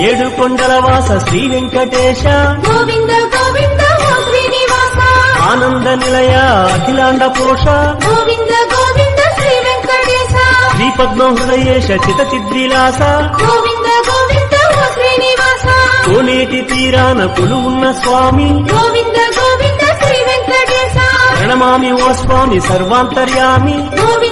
ఏడు కొండల వాస శ్రీ వెంకటేశ గోవింద గోవింద ఓ శ్రీనివాస ఆనంద నిలయ అఖిలాండ పోష గోవింద గోవింద శ్రీ వెంకటేశ శ్రీ పద్మ హృదయేశ చిత చిద్విలాస గోవింద గోవింద ఓ శ్రీనివాస కోనేటి తీరాన కొలువున్న స్వామి గోవింద గోవింద శ్రీ వెంకటేశ ప్రణమామి ఓ స్వామి సర్వాంతర్యామి గోవింద